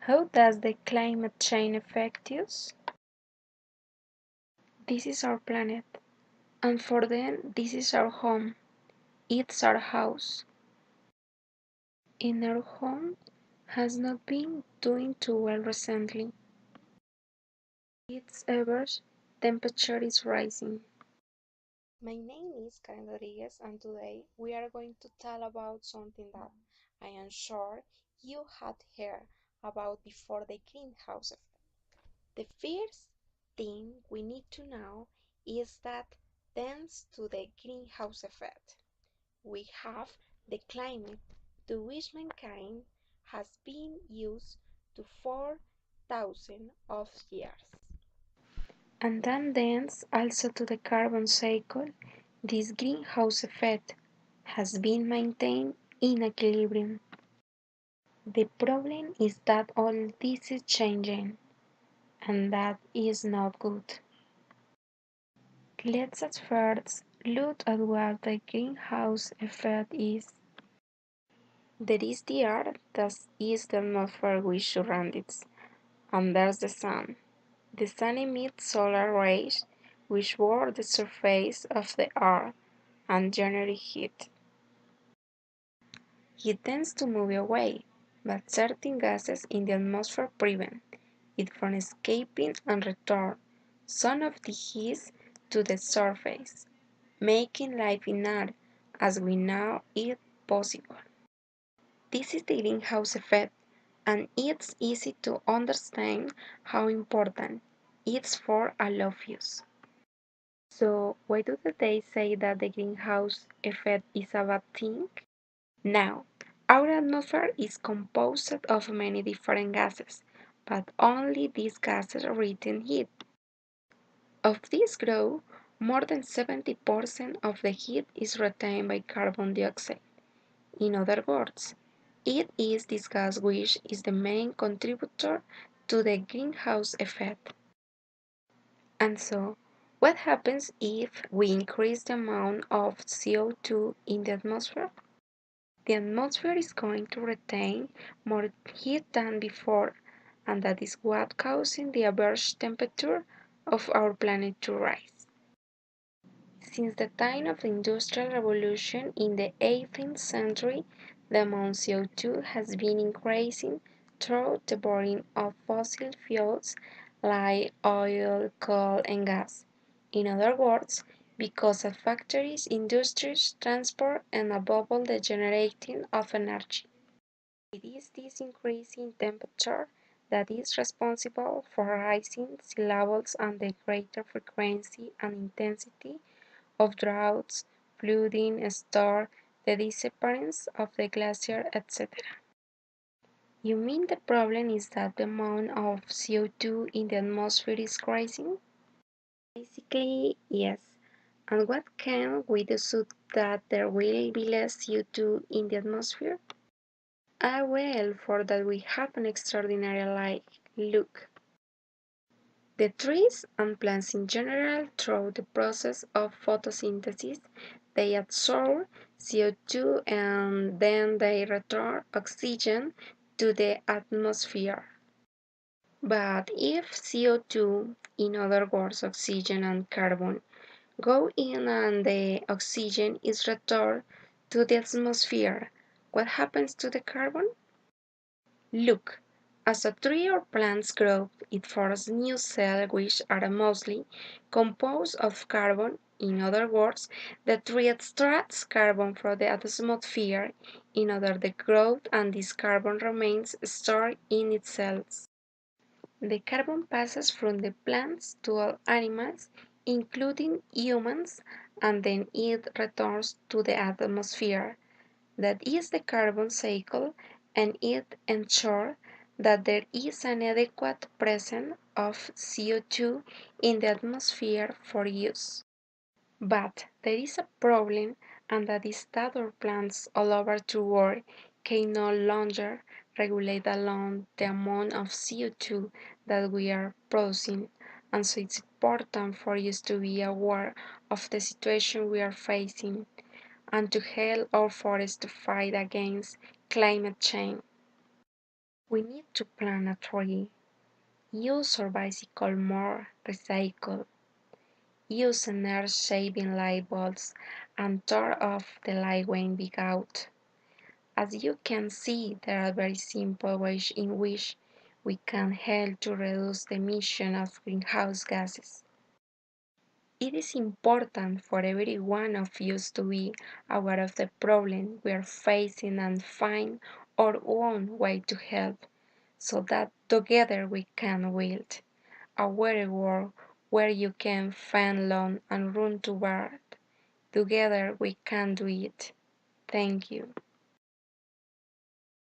How does the climate change affect us? This is our planet, and for them, this is our home. It's our house. And our home has not been doing too well recently. Its average temperature is rising. My name is Karen Rodriguez, and today we are going to tell about something that I am sure you had heard about before: the greenhouse effect. The first thing we need to know is that thanks to the greenhouse effect, we have the climate to which mankind has been used to 4,000 of years. And then thanks also to the carbon cycle, this greenhouse effect has been maintained in equilibrium. The problem is that all this is changing, and that is not good. Let's at first look at what the greenhouse effect is. There is the earth, that is the atmosphere which surrounds it, and there's the sun. The sun emits solar rays which warm the surface of the earth and generate heat. It tends to move away, but certain gases in the atmosphere prevent it from escaping and return some of the heat to the surface, making life in Earth as we know it possible. This is the greenhouse effect, and it's easy to understand how important it's for all of us. So, why do they say that the greenhouse effect is a bad thing? Now, our atmosphere is composed of many different gases, but only these gases retain heat. Of this growth, more than 70% of the heat is retained by carbon dioxide. In other words, it is this gas which is the main contributor to the greenhouse effect. And so, what happens if we increase the amount of CO2 in the atmosphere? The atmosphere is going to retain more heat than before, and that is what causing the average temperature of our planet to rise. Since the time of the Industrial Revolution in the 18th century, the amount of CO2 has been increasing through the burning of fossil fuels like oil, coal, and gas. In other words, because of factories, industries, transport, and above all the generating of energy. It is this increase in temperature that is responsible for rising sea levels and the greater frequency and intensity of droughts, flooding, storm, the disappearance of the glacier, etc. You mean the problem is that the amount of CO2 in the atmosphere is rising? Basically, yes. And what can we do so that there will be less CO2 in the atmosphere? Well, for that we have an extraordinary light. Look. The trees and plants in general, through the process of photosynthesis, they absorb CO2 and then they return oxygen to the atmosphere. But if CO2, in other words oxygen and carbon, go in and the oxygen is returned to the atmosphere, what happens to the carbon? Look, as a tree or plants grow, it forms new cells which are mostly composed of carbon. In other words, the tree extracts carbon from the atmosphere in order to grow, and this carbon remains stored in its cells. The carbon passes from the plants to all animals, including humans, and then it returns to the atmosphere. That is the carbon cycle, and it ensures that there is an adequate presence of CO2 in the atmosphere for use. But there is a problem, and that is that our plants all over the world can no longer regulate alone the amount of CO2 that we are producing, and so it's important for us to be aware of the situation we are facing and to help our forests to fight against climate change. We need to plant a tree, use our bicycle more, recycle, use energy-saving light bulbs, and turn off the light when we go out. As you can see, there are very simple ways in which we can help to reduce the emission of greenhouse gases. It is important for every one of us to be aware of the problem we are facing and find our own way to help, so that together we can build a better world where you can find love and room to birth. Together we can do it. Thank you.